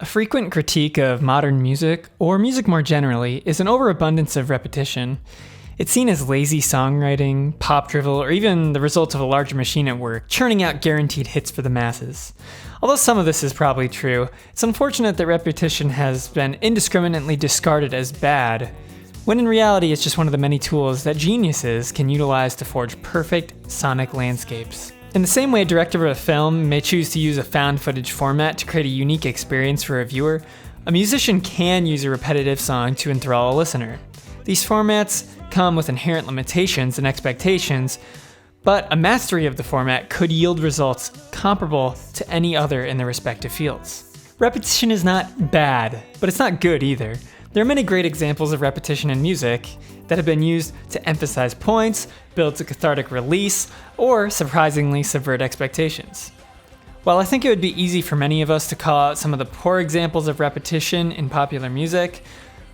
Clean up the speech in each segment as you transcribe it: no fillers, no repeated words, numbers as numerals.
A frequent critique of modern music, or music more generally, is an overabundance of repetition. It's seen as lazy songwriting, pop drivel, or even the result of a larger machine at work, churning out guaranteed hits for the masses. Although some of this is probably true, it's unfortunate that repetition has been indiscriminately discarded as bad, when in reality it's just one of the many tools that geniuses can utilize to forge perfect sonic landscapes. In the same way a director of a film may choose to use a found footage format to create a unique experience for a viewer, a musician can use a repetitive song to enthrall a listener. These formats come with inherent limitations and expectations, but a mastery of the format could yield results comparable to any other in their respective fields. Repetition is not bad, but it's not good either. There are many great examples of repetition in music that have been used to emphasize points, build a cathartic release, or surprisingly subvert expectations. While I think it would be easy for many of us to call out some of the poor examples of repetition in popular music,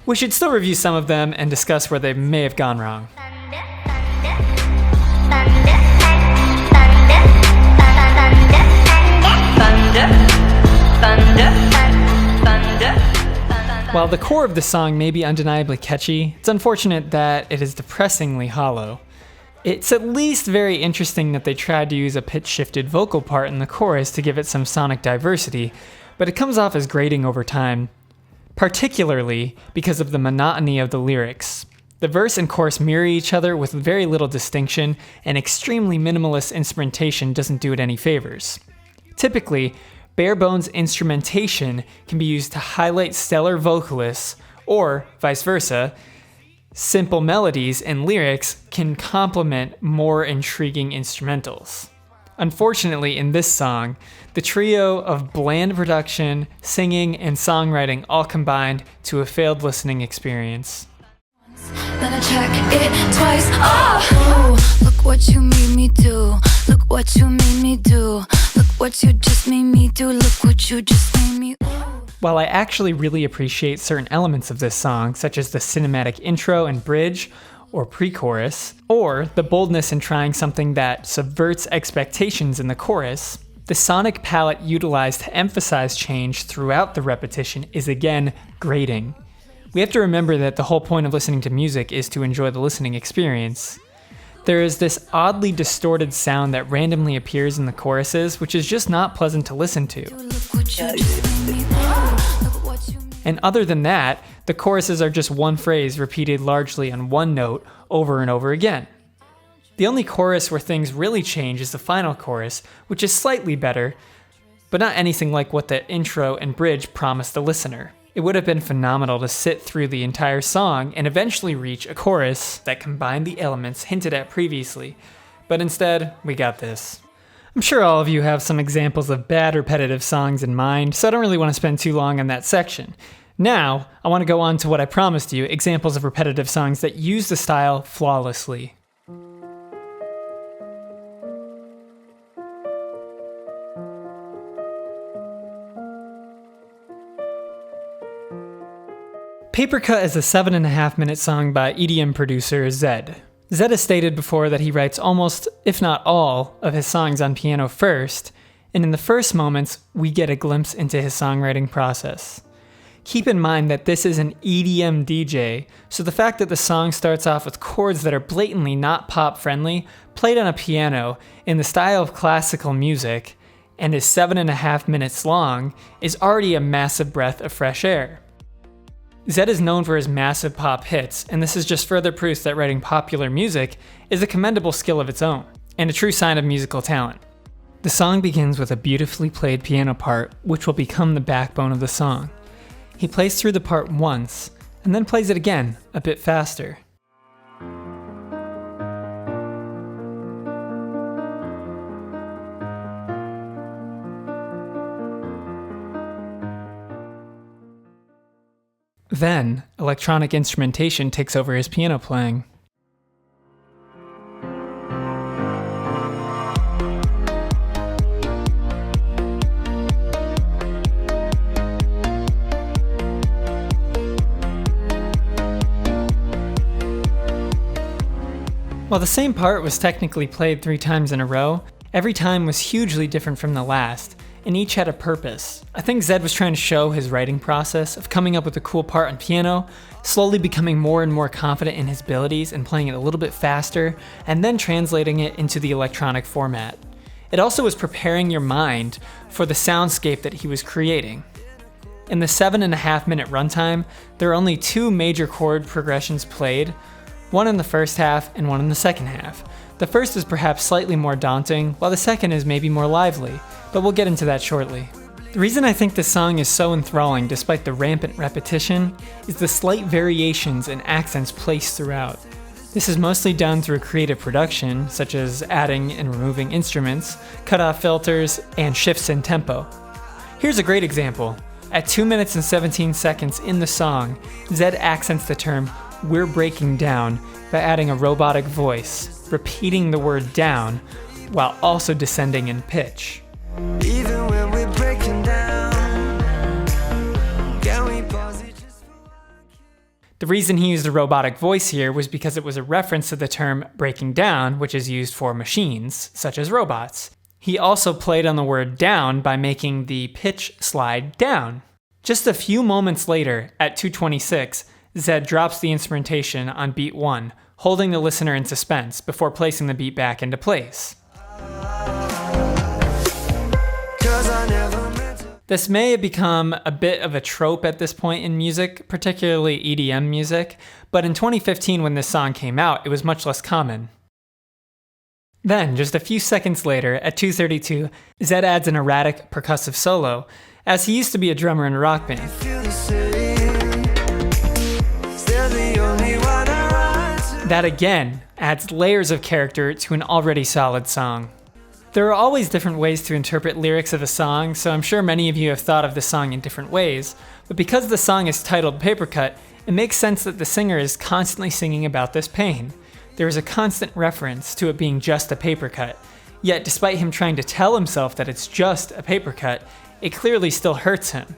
we should still review some of them and discuss where they may have gone wrong. While the core of the song may be undeniably catchy, it's unfortunate that it is depressingly hollow. It's at least very interesting that they tried to use a pitch-shifted vocal part in the chorus to give it some sonic diversity, but it comes off as grating over time, particularly because of the monotony of the lyrics. The verse and chorus mirror each other with very little distinction, and extremely minimalist instrumentation doesn't do it any favors. Typically, bare-bones instrumentation can be used to highlight stellar vocalists, or vice versa. Simple melodies and lyrics can complement more intriguing instrumentals. Unfortunately, in this song, the trio of bland production, singing, and songwriting all combined to a failed listening experience. Then I check it twice. Oh, look what you made me do. Look what you made me do. Look what you just made me do. Look what you just made me do. While I actually really appreciate certain elements of this song, such as the cinematic intro and bridge, or pre-chorus, or the boldness in trying something that subverts expectations in the chorus, the sonic palette utilized to emphasize change throughout the repetition is again grating. We have to remember that the whole point of listening to music is to enjoy the listening experience. There is this oddly distorted sound that randomly appears in the choruses, which is just not pleasant to listen to. And other than that, the choruses are just one phrase repeated largely on one note over and over again. The only chorus where things really change is the final chorus, which is slightly better, but not anything like what the intro and bridge promise the listener. It would have been phenomenal to sit through the entire song and eventually reach a chorus that combined the elements hinted at previously, but instead, we got this. I'm sure all of you have some examples of bad repetitive songs in mind, so I don't really want to spend too long on that section. Now, I want to go on to what I promised you, examples of repetitive songs that use the style flawlessly. Paper Cut is a 7.5-minute song by EDM producer Zedd. Zedd has stated before that he writes almost, if not all, of his songs on piano first, and in the first moments, we get a glimpse into his songwriting process. Keep in mind that this is an EDM DJ, so the fact that the song starts off with chords that are blatantly not pop-friendly, played on a piano, in the style of classical music, and is 7.5 minutes long, is already a massive breath of fresh air. Zedd is known for his massive pop hits, and this is just further proof that writing popular music is a commendable skill of its own, and a true sign of musical talent. The song begins with a beautifully played piano part, which will become the backbone of the song. He plays through the part once, and then plays it again, a bit faster. Then, electronic instrumentation takes over his piano playing. While the same part was technically played 3 times in a row, every time was hugely different from the last, and each had a purpose. I think Zedd was trying to show his writing process of coming up with a cool part on piano, slowly becoming more and more confident in his abilities and playing it a little bit faster, and then translating it into the electronic format. It also was preparing your mind for the soundscape that he was creating. In the 7.5-minute runtime, there are only 2 major chord progressions played, one in the first half and one in the second half. The first is perhaps slightly more daunting, while the second is maybe more lively, but we'll get into that shortly. The reason I think this song is so enthralling despite the rampant repetition is the slight variations and accents placed throughout. This is mostly done through creative production, such as adding and removing instruments, cut-off filters, and shifts in tempo. Here's a great example. At 2 minutes and 17 seconds in the song, Zedd accents the term "we're breaking down" by adding a robotic voice, repeating the word down, while also descending in pitch. Even when we're breaking down, can we pause it just for... The reason he used a robotic voice here was because it was a reference to the term breaking down, which is used for machines, such as robots. He also played on the word down by making the pitch slide down. Just a few moments later, at 2:26, Zedd drops the instrumentation on beat 1, holding the listener in suspense before placing the beat back into place. This may have become a bit of a trope at this point in music, particularly EDM music, but in 2015 when this song came out, it was much less common. Then, just a few seconds later, at 2:32, Zedd adds an erratic percussive solo, as he used to be a drummer in a rock band. That again adds layers of character to an already solid song. There are always different ways to interpret lyrics of a song, so I'm sure many of you have thought of the song in different ways, but because the song is titled Paper Cut, it makes sense that the singer is constantly singing about this pain. There is a constant reference to it being just a paper cut, yet despite him trying to tell himself that it's just a paper cut, it clearly still hurts him.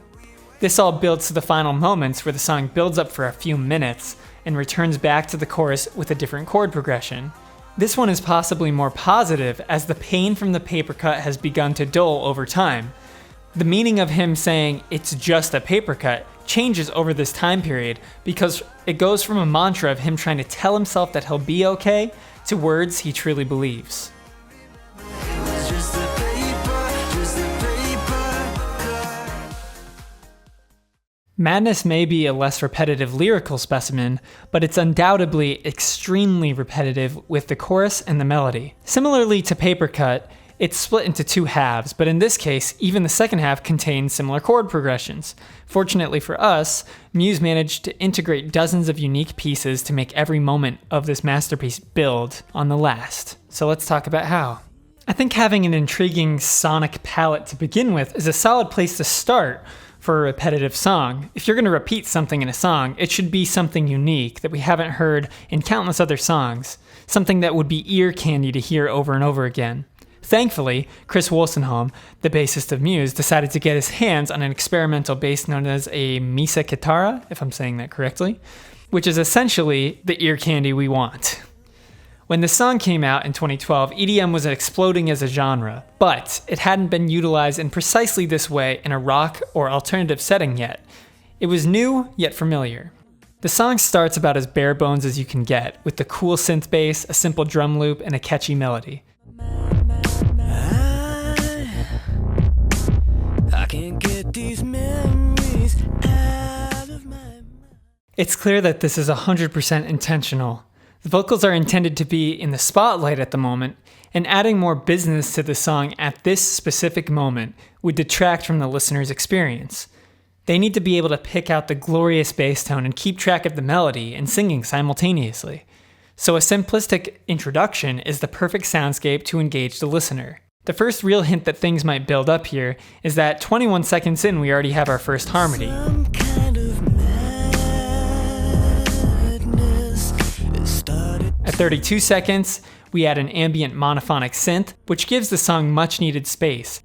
This all builds to the final moments where the song builds up for a few minutes and returns back to the chorus with a different chord progression. This one is possibly more positive as the pain from the paper cut has begun to dull over time. The meaning of him saying it's just a paper cut changes over this time period because it goes from a mantra of him trying to tell himself that he'll be okay to words he truly believes. Madness may be a less repetitive lyrical specimen, but it's undoubtedly extremely repetitive with the chorus and the melody. Similarly to Paper Cut, it's split into 2 halves, but in this case, even the second half contains similar chord progressions. Fortunately for us, Muse managed to integrate dozens of unique pieces to make every moment of this masterpiece build on the last. So let's talk about how. I think having an intriguing sonic palette to begin with is a solid place to start for a repetitive song. If you're going to repeat something in a song, it should be something unique that we haven't heard in countless other songs, something that would be ear candy to hear over and over again. Thankfully, Chris Wolstenholme, the bassist of Muse, decided to get his hands on an experimental bass known as a Misa Kitara, if I'm saying that correctly, which is essentially the ear candy we want. When the song came out in 2012, EDM was exploding as a genre, but it hadn't been utilized in precisely this way in a rock or alternative setting yet. It was new, yet familiar. The song starts about as bare bones as you can get, with the cool synth bass, a simple drum loop, and a catchy melody. I can't get these memories out of my mind. It's clear that this is 100% intentional. The vocals are intended to be in the spotlight at the moment, and adding more business to the song at this specific moment would detract from the listener's experience. They need to be able to pick out the glorious bass tone and keep track of the melody and singing simultaneously. So a simplistic introduction is the perfect soundscape to engage the listener. The first real hint that things might build up here is that 21 seconds in we already have our first harmony. Some kind of madness. It started. At 32 seconds, we add an ambient monophonic synth, which gives the song much needed space.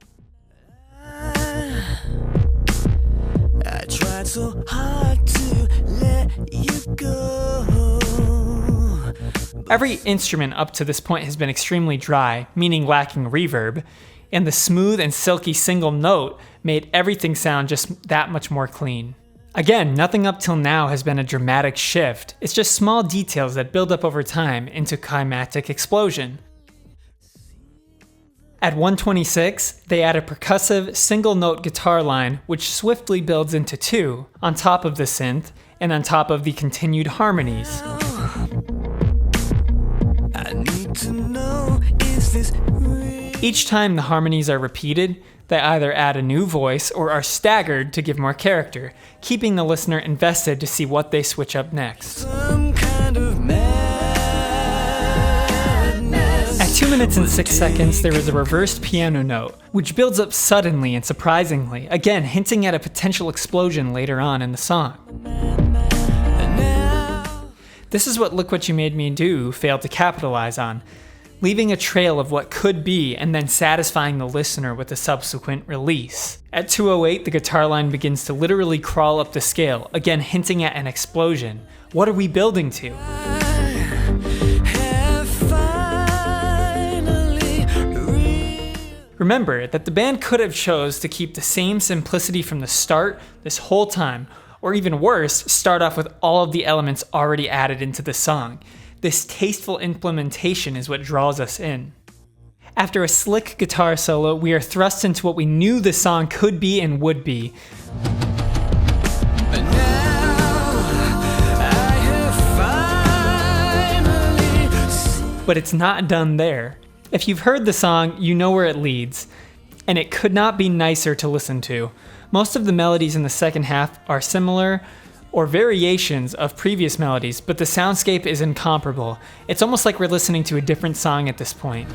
I tried so hard to let you go. Every instrument up to this point has been extremely dry, meaning lacking reverb. and the smooth and silky single note made everything sound just that much more clean. Again, nothing up till now has been a dramatic shift, it's just small details that build up over time into climactic explosion. At 126, they add a percussive single note guitar line which swiftly builds into two, on top of the synth, and on top of the continued harmonies. I need to know, is this real? Each time the harmonies are repeated, they either add a new voice or are staggered to give more character, keeping the listener invested to see what they switch up next. Some kind of madness. At 2 minutes and 6 seconds, there is a reversed piano note, which builds up suddenly and surprisingly, again hinting at a potential explosion later on in the song. This is what Look What You Made Me Do failed to capitalize on, leaving a trail of what could be and then satisfying the listener with a subsequent release. At 2:08, the guitar line begins to literally crawl up the scale, again hinting at an explosion. What are we building to? Remember that the band could have chose to keep the same simplicity from the start this whole time, or even worse, start off with all of the elements already added into the song. This tasteful implementation is what draws us in. After a slick guitar solo, we are thrust into what we knew the song could be and would be. But it's not done there. If you've heard the song, you know where it leads, and it could not be nicer to listen to. Most of the melodies in the second half are similar or variations of previous melodies, but the soundscape is incomparable. It's almost like we're listening to a different song at this point.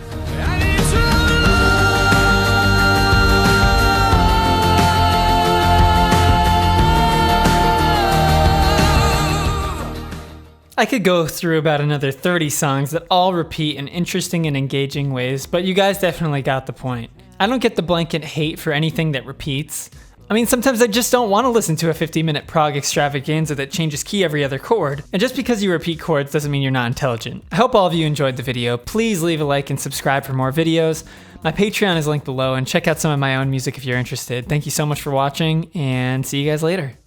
I could go through about another 30 songs that all repeat in interesting and engaging ways, but you guys definitely got the point. I don't get the blanket hate for anything that repeats. I mean, sometimes I just don't want to listen to a 50-minute prog extravaganza that changes key every other chord. And just because you repeat chords doesn't mean you're not intelligent. I hope all of you enjoyed the video. Please leave a like and subscribe for more videos. My Patreon is linked below, and check out some of my own music if you're interested. Thank you so much for watching, and see you guys later.